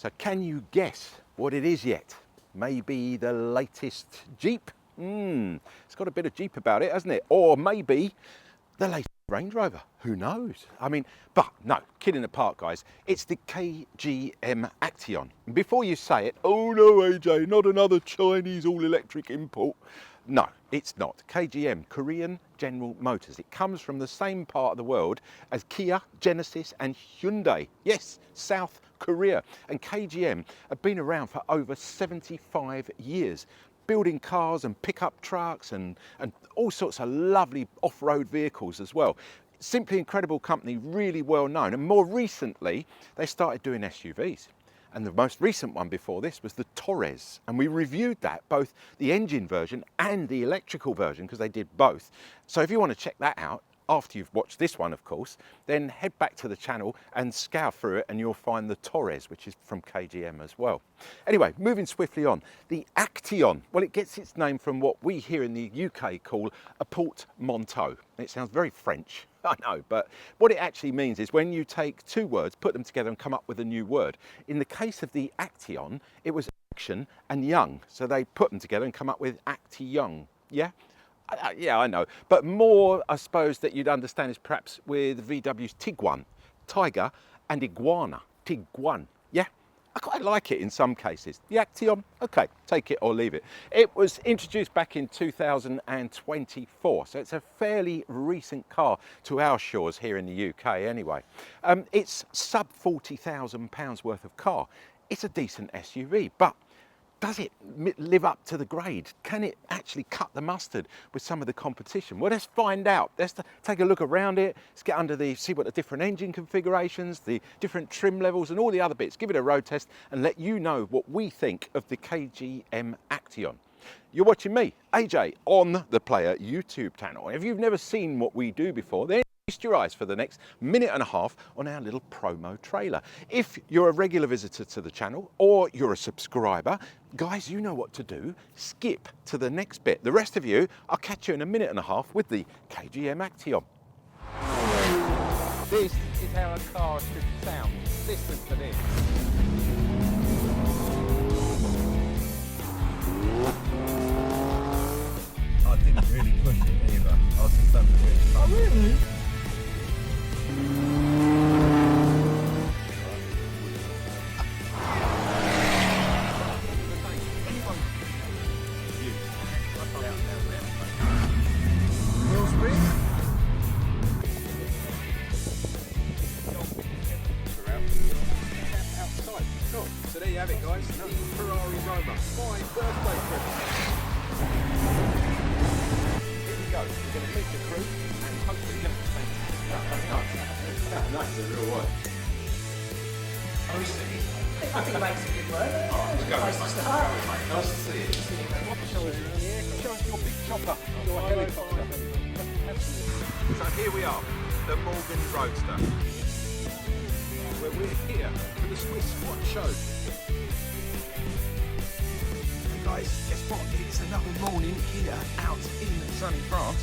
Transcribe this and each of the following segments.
So can you guess what it is yet? Maybe the latest Jeep? It's got a bit of Jeep about it, hasn't it? Or maybe the latest Range Rover, who knows? I mean, but no, kidding apart, guys, it's the KGM Actyon. And before you say it, oh no, AJ, not another Chinese all-electric import. No, it's not. KGM, Korean General Motors. It comes from the same part of the world as Kia, Genesis and Hyundai. Yes, South Korea. And KGM have been around for over 75 years. Building cars and pickup trucks and all sorts of lovely off-road vehicles as well. Simply incredible company, really well known. And more recently, they started doing SUVs. And the most recent one before this was the Torres. And we reviewed that, both the engine version and the electrical version, because they did both. So if you want to check that out, after you've watched this one, of course, then head back to the channel and scour through it and you'll find the Torres, which is from KGM as well. Anyway, moving swiftly on, the Actyon, well, it gets its name from what we here in the UK call a portmanteau. It sounds very French, I know, but what it actually means is when you take two words, put them together and come up with a new word. In the case of the Actyon, it was action and young, so they put them together and come up with Actyon, yeah? Yeah, I know, but more, I suppose, that you'd understand is perhaps with VW's Tiguan, Tiger, and Iguana, Tiguan, yeah? I quite like it in some cases. The Actyon, okay, take it or leave it. It was introduced back in 2024, so it's a fairly recent car to our shores here in the UK anyway. It's sub £40,000 worth of car. It's a decent SUV, but does it live up to the grade? Can it actually cut the mustard with some of the competition? Well, let's find out. Let's take a look around it. Let's get under see what the different engine configurations, the different trim levels and all the other bits. Give it a road test and let you know what we think of the KGM Actyon. You're watching me, AJ, on the Player YouTube channel. If you've never seen what we do before, then feast your eyes for the next minute and a half on our little promo trailer. If you're a regular visitor to the channel or you're a subscriber, guys, you know what to do. Skip to the next bit. The rest of you, I'll catch you in a minute and a half with the KGM Actyon. This is how a car should sound. Listen to this. I didn't really push it either. I was just having a bit of fun. Oh, really? So there you have it, guys. The Ferrari Rover, my birthday present. Here we go. We're going to meet the crew and hopefully get the thing. Nice, a real one. Oh, you see? I think it makes a good work. We're going, Nice to start. Nice to see you. Show us your big chopper, your helicopter. So here we are, the Morgan Roadster, where we're here for the Swiss Watch Show. And guys, guess what? It's another morning here out in sunny France.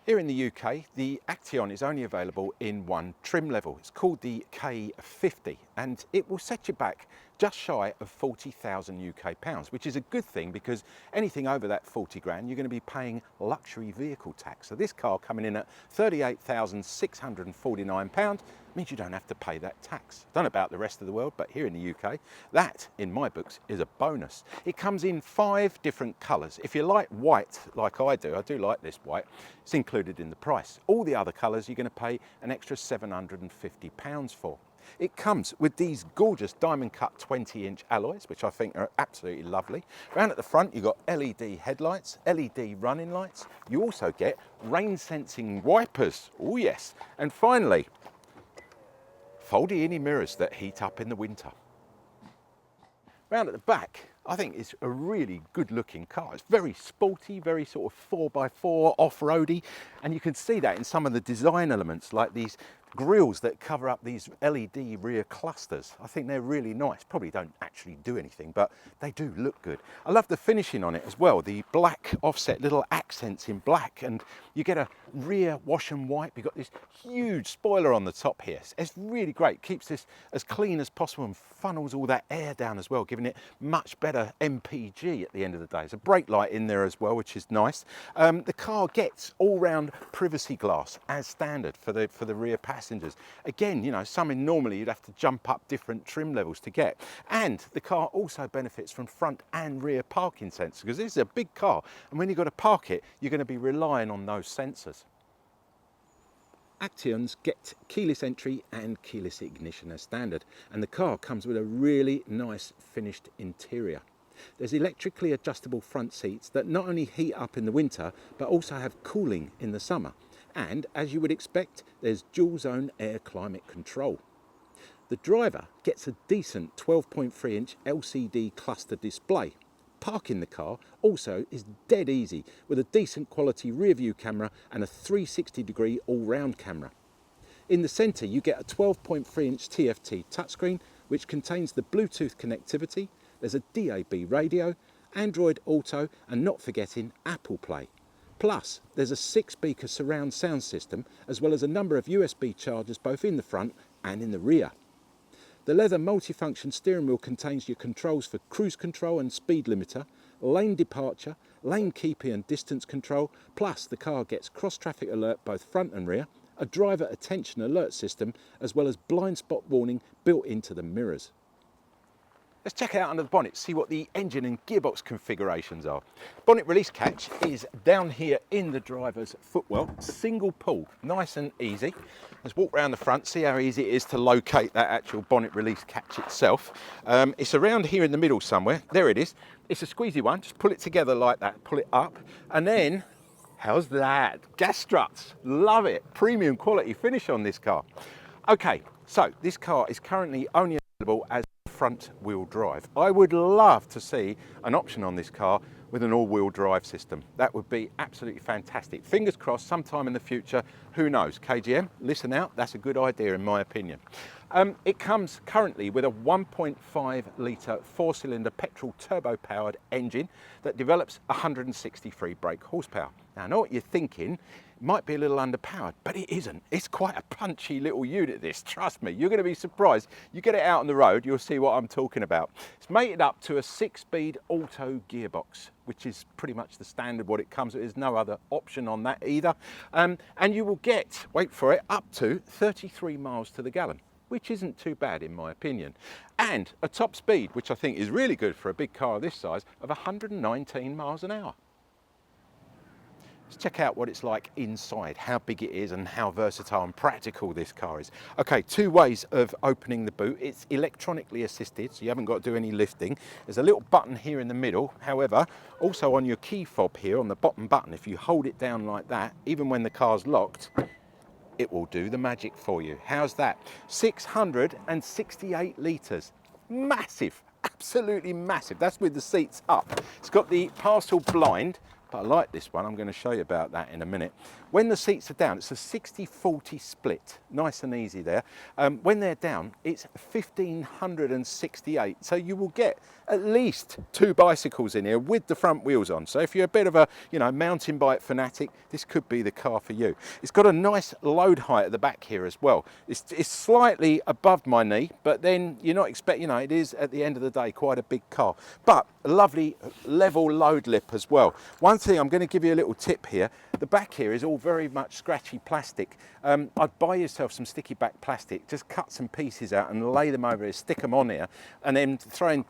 Here in the UK, the Actyon is only available in one trim level. It's called the K50 and it will set you back just shy of 40,000 UK pounds, which is a good thing because anything over that 40 grand, you're going to be paying luxury vehicle tax. So this car coming in at £38,649 means you don't have to pay that tax. Don't know about the rest of the world, but here in the UK, that, in my books, is a bonus. It comes in 5 different colours. If you like white, like I do like this white, it's included in the price. All the other colours you're going to pay an extra £750 for. It comes with these gorgeous diamond cut 20-inch alloys, which I think are absolutely lovely. Round at the front, you've got LED headlights, LED running lights. You also get rain sensing wipers. Oh yes. And finally, foldy-in mirrors that heat up in the winter. Round at the back, I think it's a really good looking car. It's very sporty, very sort of 4x4 off-roady, and you can see that in some of the design elements like these grills that cover up these LED rear clusters. I think they're really nice. Probably don't actually do anything, but they do look good. I love the finishing on it as well. The black offset, little accents in black, and you get a rear wash and wipe. You've got this huge spoiler on the top here. It's really great. Keeps this as clean as possible and funnels all that air down as well, giving it much better MPG at the end of the day. There's a brake light in there as well, which is nice. The car gets all-round privacy glass as standard for the rear passengers. Again, you know, something normally you'd have to jump up different trim levels to get. And the car also benefits from front and rear parking sensors, because this is a big car, and when you've got to park it, you're going to be relying on those sensors. Actyons get keyless entry and keyless ignition as standard, and the car comes with a really nice finished interior. There's electrically adjustable front seats that not only heat up in the winter but also have cooling in the summer, and as you would expect, there's dual zone air climate control. The driver gets a decent 12.3 inch LCD cluster display. Parking the car also is dead easy, with a decent quality rear view camera and a 360-degree all-round camera. In the centre you get a 12.3 inch TFT touchscreen which contains the Bluetooth connectivity. There's a DAB radio, Android Auto, and not forgetting Apple Play. Plus there's a 6-speaker surround sound system, as well as a number of USB chargers both in the front and in the rear. The leather multifunction steering wheel contains your controls for cruise control and speed limiter, lane departure, lane keeping and distance control, plus the car gets cross-traffic alert both front and rear, a driver attention alert system, as well as blind spot warning built into the mirrors. Let's check it out under the bonnet, see what the engine and gearbox configurations are. Bonnet release catch is down here in the driver's footwell, single pull, nice and easy. Let's walk around the front, see how easy it is to locate that actual bonnet release catch itself. It's around here in the middle somewhere. There it is. It's a squeezy one, just pull it together like that, pull it up, and then, how's that? Gas struts, love it. Premium quality finish on this car. Okay, so this car is currently only available as front wheel drive. I would love to see an option on this car with an all-wheel drive system. That would be absolutely fantastic. Fingers crossed, sometime in the future, who knows? KGM, listen out, that's a good idea in my opinion. It comes currently with a 1.5 litre 4-cylinder petrol turbo-powered engine that develops 163 brake horsepower. Now I know what you're thinking, it might be a little underpowered, but it isn't. It's quite a punchy little unit this, trust me. You're going to be surprised. You get it out on the road, you'll see what I'm talking about. It's mated up to a 6-speed auto gearbox, which is pretty much the standard what it comes with. There's no other option on that either. And you will get, wait for it, up to 33 miles to the gallon, which isn't too bad in my opinion. And a top speed, which I think is really good for a big car this size, of 119 miles an hour. Let's check out what it's like inside, how big it is and how versatile and practical this car is. Okay, 2 ways of opening the boot. It's electronically assisted, so you haven't got to do any lifting. There's a little button here in the middle. However, also on your key fob here on the bottom button, if you hold it down like that, even when the car's locked, it will do the magic for you. How's that? 668 litres. Massive, absolutely massive. That's with the seats up. It's got the parcel blind, but I like this one. I'm going to show you about that in a minute. When the seats are down, it's a 60-40 split, nice and easy there. When they're down, it's 1,568. So you will get at least 2 bicycles in here with the front wheels on. So if you're a bit of a, you know, mountain bike fanatic, this could be the car for you. It's got a nice load height at the back here as well. It's slightly above my knee, but then you're not expecting, you know, it is at the end of the day quite a big car. But a lovely level load lip as well. One thing, I'm going to give you a little tip here. The back here is all very much scratchy plastic. I'd buy yourself some sticky back plastic, just cut some pieces out and lay them over here, stick them on here, and then throw in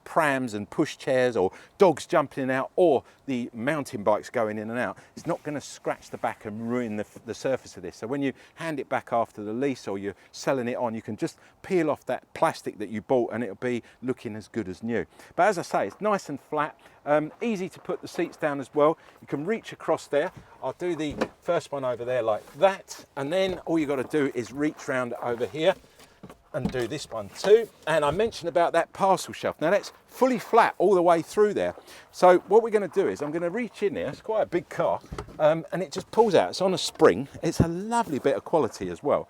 prams and push chairs, or dogs jumping out, or the mountain bikes going in and out. It's not going to scratch the back and ruin the surface of this. So when you hand it back after the lease or you're selling it on, you can just peel off that plastic that you bought and it'll be looking as good as new. But as I say, it's nice and flat, easy to put the seats down as well. You can reach across there. I'll do the first one over there like that, and then all you got to do is reach round over here undo this one too. And I mentioned about that parcel shelf. Now that's fully flat all the way through there. So what we're going to do is I'm going to reach in there. It's quite a big car, and it just pulls out. It's on a spring. It's a lovely bit of quality as well.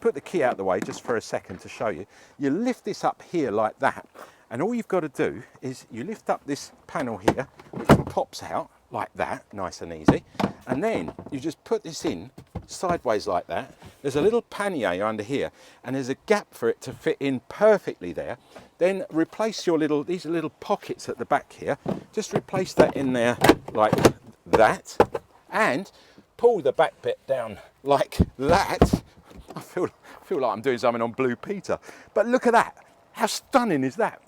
Put the key out of the way just for a second to show you. You lift this up here like that, and all you've got to do is you lift up this panel here, which pops out like that, nice and easy, and then you just put this in sideways like that. There's a little pannier under here, and there's a gap for it to fit in perfectly there. Then replace your these are little pockets at the back here. Just replace that in there like that, and pull the back bit down like that. I feel like I'm doing something on Blue Peter, but look at that. How stunning is that?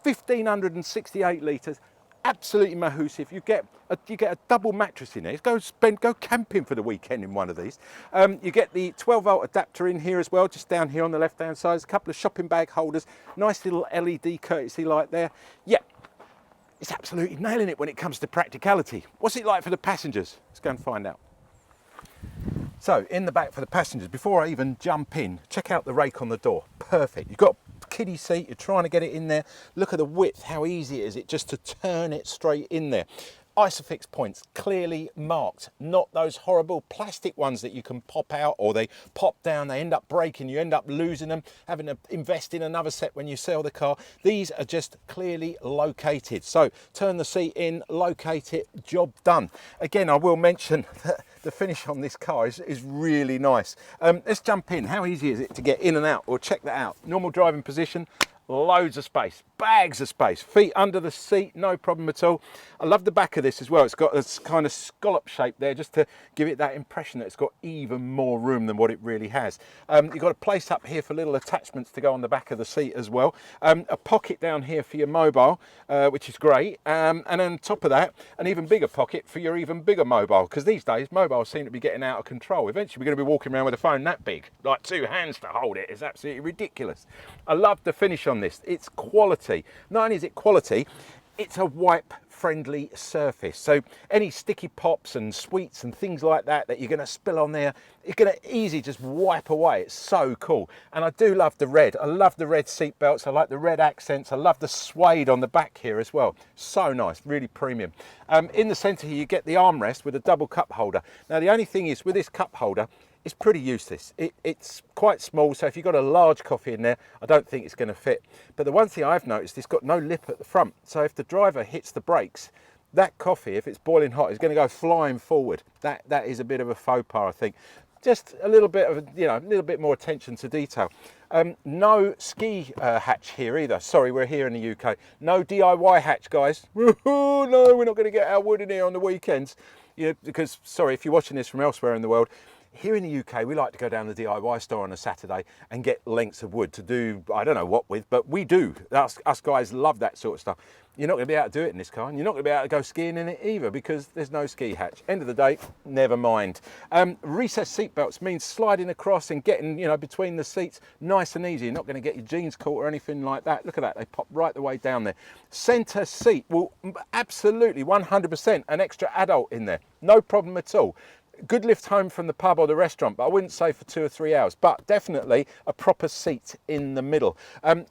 1,568 litres, absolutely mahoosive. You get a double mattress in there. Go camping for the weekend in one of these. You get the 12-volt adapter in here as well, just down here on the left-hand side. There's a couple of shopping bag holders, nice little LED courtesy light there. Yeah, it's absolutely nailing it when it comes to practicality. What's it like for the passengers? Let's go and find out. So in the back for the passengers, before I even jump in, check out the rake on the door. Perfect. You've got a kiddie seat, you're trying to get it in there. Look at the width, how easy it is just to turn it straight in there. Isofix points clearly marked, not those horrible plastic ones that you can pop out or they pop down, they end up breaking, you end up losing them, having to invest in another set when you sell the car. These are just clearly located. So turn the seat in, locate it, job done. Again, I will mention that the finish on this car is really nice. Let's jump in. How easy is it to get in and out? We'll check that out. Normal driving position. Loads of space, bags of space, feet under the seat, no problem at all. I love the back of this as well. It's got this kind of scallop shape there just to give it that impression that it's got even more room than what it really has. You've got a place up here for little attachments to go on the back of the seat as well. A pocket down here for your mobile, which is great. And on top of that, an even bigger pocket for your even bigger mobile, because these days mobiles seem to be getting out of control. Eventually we're going to be walking around with a phone that big, like 2 hands to hold it. It's absolutely ridiculous. I love the finish on this. It's quality. Not only is it quality, it's a wipe friendly surface, so any sticky pops and sweets and things like that you're going to spill on there, you're going to easily just wipe away. It's so cool. And I do love the red. I love the red seat belts. I like the red accents. I love the suede on the back here as well. So nice, really premium. In the center here you get the armrest with a double cup holder. Now the only thing is with this cup holder, it's pretty useless. It's quite small, so if you've got a large coffee in there, I don't think it's going to fit. But the one thing I've noticed, it's got no lip at the front. So if the driver hits the brakes, that coffee, if it's boiling hot, is going to go flying forward. That is a bit of a faux pas, I think. Just a little bit of, a little bit more attention to detail. No ski hatch here either. Sorry, we're here in the UK. No DIY hatch, guys. No, we're not going to get our wood in here on the weekends. Because, sorry, if you're watching this from elsewhere in the world, here in the UK, we like to go down the DIY store on a Saturday and get lengths of wood to do, I don't know what with, but we do. Us guys love that sort of stuff. You're not going to be able to do it in this car, and you're not going to be able to go skiing in it either because there's no ski hatch. End of the day, never mind. Recessed seat belts means sliding across and getting, between the seats nice and easy. You're not going to get your jeans caught or anything like that. Look at that, they pop right the way down there. Centre seat, well, absolutely 100% an extra adult in there. No problem at all. Good lift home from the pub or the restaurant, but I wouldn't say for 2 or 3 hours, but definitely a proper seat in the middle.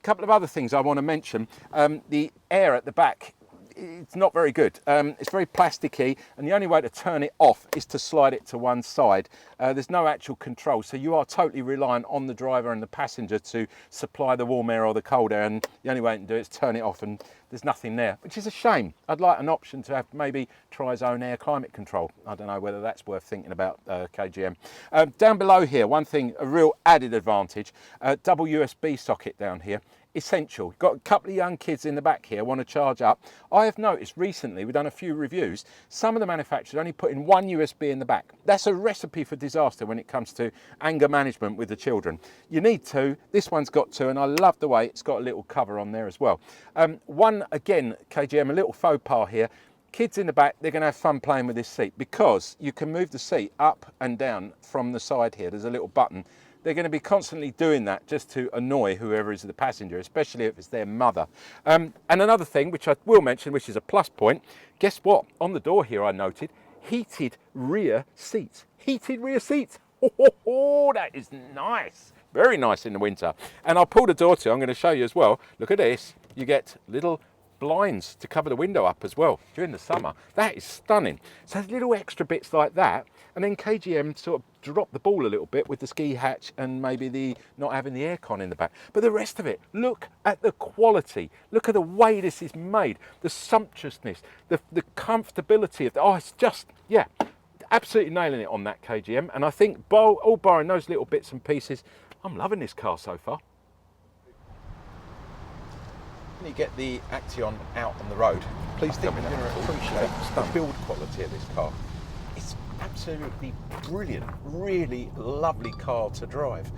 Couple of other things I want to mention. The air at the back, it's not very good. It's very plasticky, and the only way to turn it off is to slide it to one side. There's no actual control, so you are totally reliant on the driver and the passenger to supply the warm air or the cold air, and the only way to do it is turn it off, and there's nothing there, which is a shame. I'd like an option to have maybe try his own air climate control. I don't know whether that's worth thinking about, KGM. Down below here, one thing, a real added advantage, double USB socket down here. Essential. Got a couple of young kids in the back here want to charge up. I have noticed recently, we've done a few reviews, some of the manufacturers only put in one USB in the back. That's a recipe for disaster when it comes to anger management with the children. You need two. This one's got two, and I love the way it's got a little cover on there as well. One, again, KGM, a little faux pas here. Kids in the back, they're going to have fun playing with this seat because you can move the seat up and down from the side here. There's a little button. They're going to be constantly doing that just to annoy whoever is the passenger, especially if it's their mother. And another thing, which I will mention, which is a plus point, guess what? On the door here, I noted, heated rear seats. Heated rear seats. Oh, that is nice. very nice in the winter. And I'll pull the door to, I'm going to show you as well. Look at this. You get little blinds to cover the window up as well during the summer. That is stunning. So there's little extra bits like that. And then KGM sort of dropped the ball a little bit with the ski hatch and maybe the not having the aircon in the back. But the rest of it, look at the quality. Look at the way this is made, the sumptuousness, the comfortability of the, oh, it's just, yeah, absolutely nailing it on that KGM. And I think all barring those little bits and pieces, I'm loving this car so far. When you get the Actyon out on the road, please think you're going to appreciate the build quality of this car. It's absolutely brilliant, really lovely car to drive.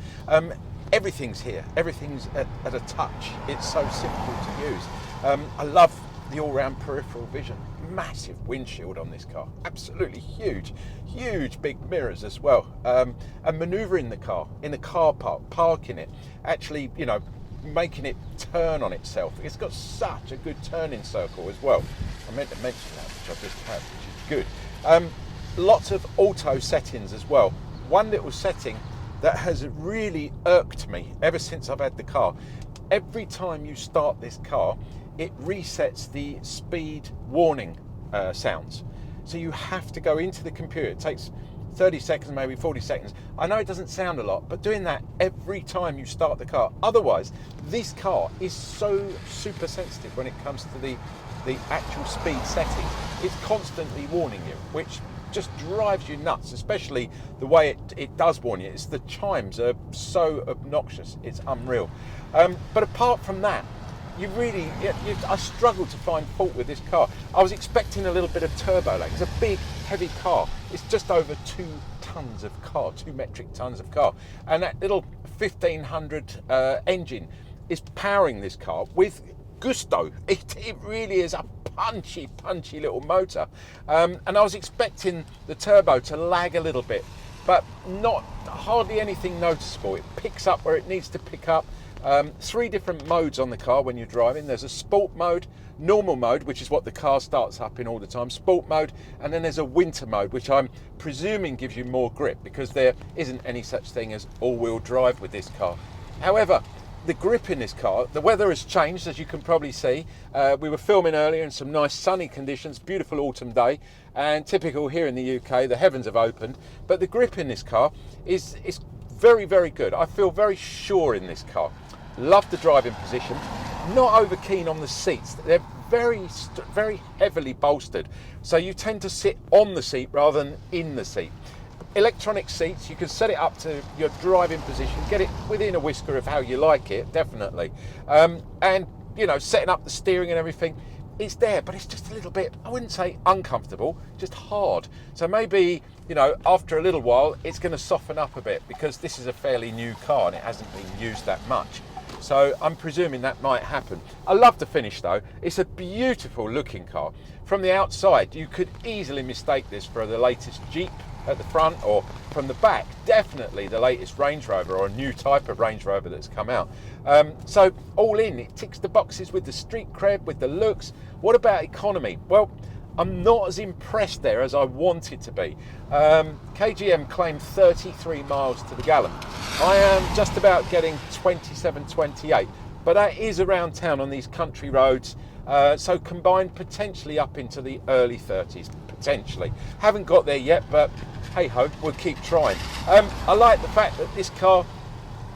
Everything's here, everything's at a touch. It's so simple to use. I love the all-round peripheral vision. Massive windshield on this car, absolutely huge big mirrors as well. And manoeuvring the car in the car park, parking it, actually, you know, making it turn on itself. It's got such a good turning circle as well. I meant to mention that, which I just have, which is good. Lots of auto settings as well. One little setting that has really irked me ever since I've had the car. Every time you start this car, it resets the speed warning sounds. So you have to go into the computer. It takes 30 seconds, maybe 40 seconds. I know it doesn't sound a lot, but doing that every time you start the car. Otherwise, this car is so super sensitive when it comes to the actual speed settings. It's constantly warning you, which just drives you nuts, especially the way it does warn you. It's the chimes are so obnoxious, it's unreal. But apart from that, I struggle to find fault with this car. I was expecting a little bit of turbo lag. It's a big, heavy car. It's just over 2 tons of car, 2 metric tons of car. And that little 1500 engine is powering this car with gusto. It really is a punchy little motor. And I was expecting the turbo to lag a little bit, but hardly anything noticeable. It picks up where it needs to pick up. 3 different modes on the car when you're driving. There's a sport mode, normal mode, which is what the car starts up in all the time, sport mode, and then there's a winter mode, which I'm presuming gives you more grip because there isn't any such thing as all-wheel drive with this car. However, the grip in this car, the weather has changed, as you can probably see. We were filming earlier in some nice sunny conditions, beautiful autumn day, and typical here in the UK, the heavens have opened, but the grip in this car is very good. I feel very sure in this car. Love the driving position. Not over keen on the seats. They're very heavily bolstered, so you tend to sit on the seat rather than in the seat. Electronic seats, you can set it up to your driving position, get it within a whisker of how you like it, definitely. And you know, setting up the steering and everything, it's there, but it's just a little bit, I wouldn't say uncomfortable, just hard. So maybe, you know, after a little while, it's going to soften up a bit because this is a fairly new car and it hasn't been used that much. So I'm presuming that might happen. I love the finish though. It's a beautiful looking car. From the outside, you could easily mistake this for the latest Jeep at the front, or from the back, definitely the latest Range Rover or a new type of Range Rover that's come out. So all in, it ticks the boxes with the street cred, with the looks. What about economy? Well, I'm not as impressed there as I wanted to be. KGM claimed 33 miles to the gallon. I am just about getting 27, 28, but that is around town on these country roads. So combined potentially up into the early 30s, potentially. Haven't got there yet, but hey ho, we'll keep trying. I like the fact that this car,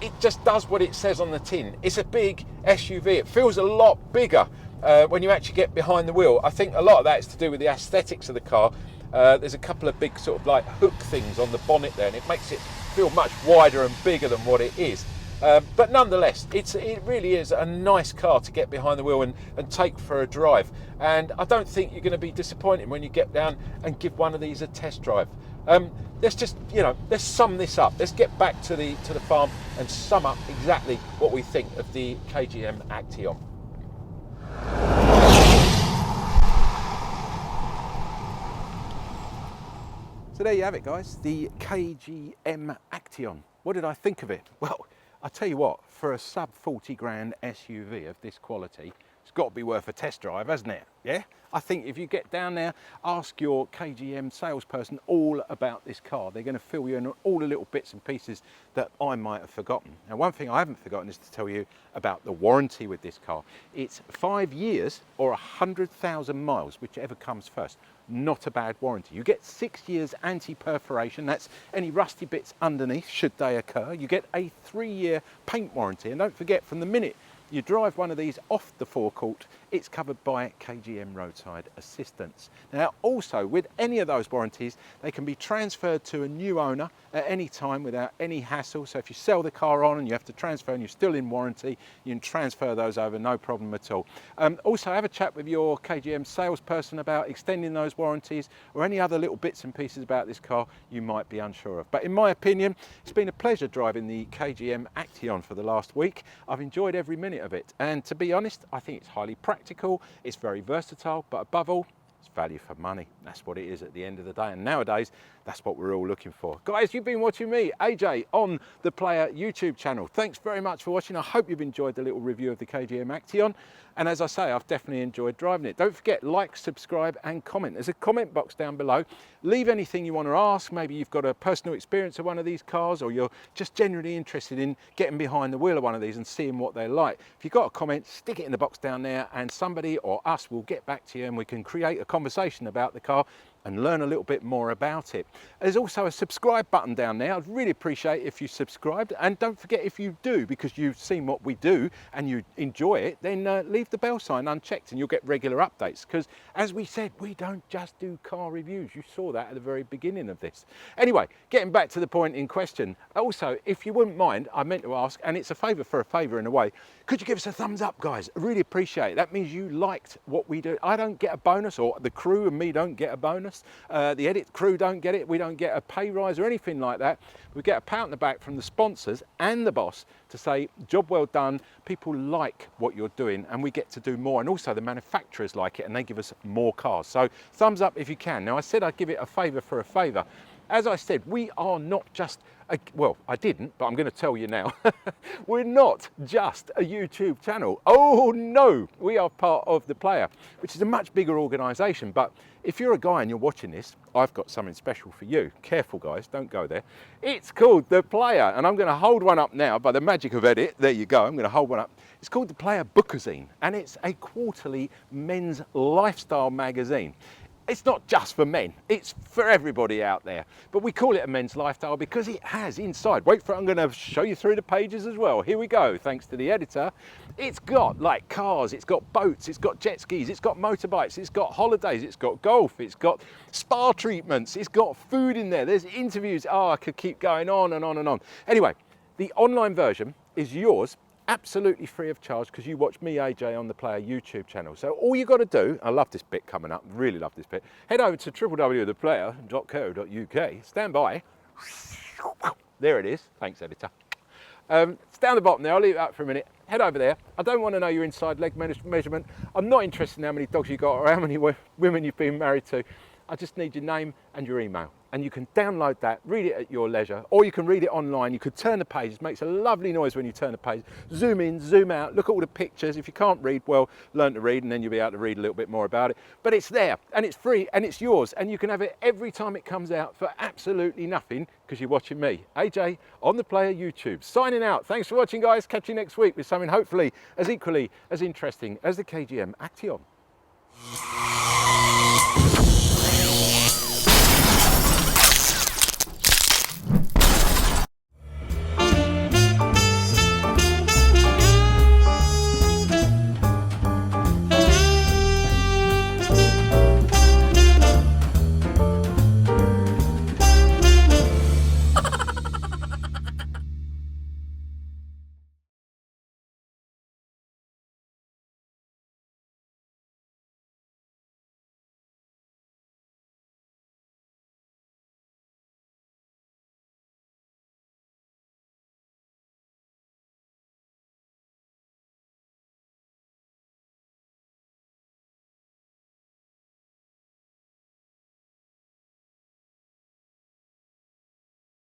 it just does what it says on the tin. It's a big SUV. It feels a lot bigger when you actually get behind the wheel. I think a lot of that is to do with the aesthetics of the car. There's a couple of big sort of like hook things on the bonnet there, and it makes it feel much wider and bigger than what it is. But nonetheless, it really is a nice car to get behind the wheel and take for a drive. And I don't think you're going to be disappointed when you get down and give one of these a test drive. Let's just, you know, let's sum this up. Let's get back to the farm and sum up exactly what we think of the KGM Actyon. So there you have it, guys, the KGM Actyon. What did I think of it? Well, I tell you what, for a sub 40 grand SUV of this quality, it's got to be worth a test drive, hasn't it? Yeah? I think if you get down there, ask your KGM salesperson all about this car. They're going to fill you in on all the little bits and pieces that I might have forgotten. Now, one thing I haven't forgotten is to tell you about the warranty with this car. It's 5 years or 100,000 miles, whichever comes first. Not a bad warranty. You get 6 years anti-perforation, that's any rusty bits underneath should they occur. You get a 3-year paint warranty, and don't forget, from the minute you drive one of these off the forecourt, it's covered by KGM roadside assistance. Now also, with any of those warranties, they can be transferred to a new owner at any time without any hassle. So if you sell the car on and you have to transfer and you're still in warranty, you can transfer those over, no problem at all. Also have a chat with your KGM salesperson about extending those warranties or any other little bits and pieces about this car you might be unsure of. But in my opinion, it's been a pleasure driving the KGM Actyon for the last week. I've enjoyed every minute of it, and to be honest, I think it's highly practical, it's very versatile, but above all, it's value for money. That's what it is at the end of the day, and nowadays that's what we're all looking for. Guys, you've been watching me, AJ, on the Player YouTube channel. Thanks very much for watching. I hope you've enjoyed the little review of the KGM Actyon, and as I say, I've definitely enjoyed driving it. Don't forget, like, subscribe and comment. There's a comment box down below. Leave anything you want to ask. Maybe you've got a personal experience of one of these cars, or you're just genuinely interested in getting behind the wheel of one of these and seeing what they're like. If you've got a comment, stick it in the box down there, and somebody or us will get back to you and we can create a conversation about the car and learn a little bit more about it. There's also a subscribe button down there. I'd really appreciate if you subscribed, and don't forget, if you do, because you've seen what we do and you enjoy it, then leave the bell sign unchecked and you'll get regular updates, because as we said, we don't just do car reviews. You saw that at the very beginning of this. Anyway, getting back to the point in question, also, if you wouldn't mind, I meant to ask, and it's a favour for a favour in a way, could you give us a thumbs up, guys? I really appreciate it. That means you liked what we do. I don't get a bonus, or the crew and me don't get a bonus. The edit crew don't get it. We don't get a pay rise or anything like that. We get a pat on the back from the sponsors and the boss to say, job well done. People like what you're doing, and we get to do more. And also the manufacturers like it, and they give us more cars. So thumbs up if you can. Now, I said I'd give it a favour for a favour. As I said, we are not just, well, I didn't, but I'm going to tell you now. We're not just a YouTube channel. Oh no, we are part of The Player, which is a much bigger organisation. But if you're a guy and you're watching this, I've got something special for you. Careful, guys, don't go there. It's called The Player, and I'm going to hold one up now by the magic of edit. There you go, I'm going to hold one up. It's called the Player Bookazine, and it's a quarterly men's lifestyle magazine. It's not just for men, it's for everybody out there. But we call it a men's lifestyle because it has inside, wait for it, I'm gonna show you through the pages as well. Here we go, thanks to the editor. It's got like cars, it's got boats, it's got jet skis, it's got motorbikes, it's got holidays, it's got golf, it's got spa treatments, it's got food in there, there's interviews. Oh, I could keep going on and on and on. Anyway, the online version is yours, absolutely free of charge, because you watch me, AJ, on the Player YouTube channel. So all you got to do, I love this bit coming up, really love this bit, head over to www.theplayer.co.uk, stand by, there it is, thanks editor. It's down the bottom there, I'll leave it up for a minute, head over there. I don't want to know your inside leg measurement, I'm not interested in how many dogs you got or how many women you've been married to. I just need your name and your email, and you can download that, read it at your leisure, or you can read it online. You could turn the page, it makes a lovely noise when you turn the page, zoom in, zoom out, look at all the pictures. If you can't read, well, learn to read, and then you'll be able to read a little bit more about it. But it's there, and it's free, and it's yours, and you can have it every time it comes out for absolutely nothing, because you're watching me, AJ, on the Player YouTube. Signing out. Thanks for watching, guys. Catch you next week with something hopefully as equally as interesting as the KGM Actyon.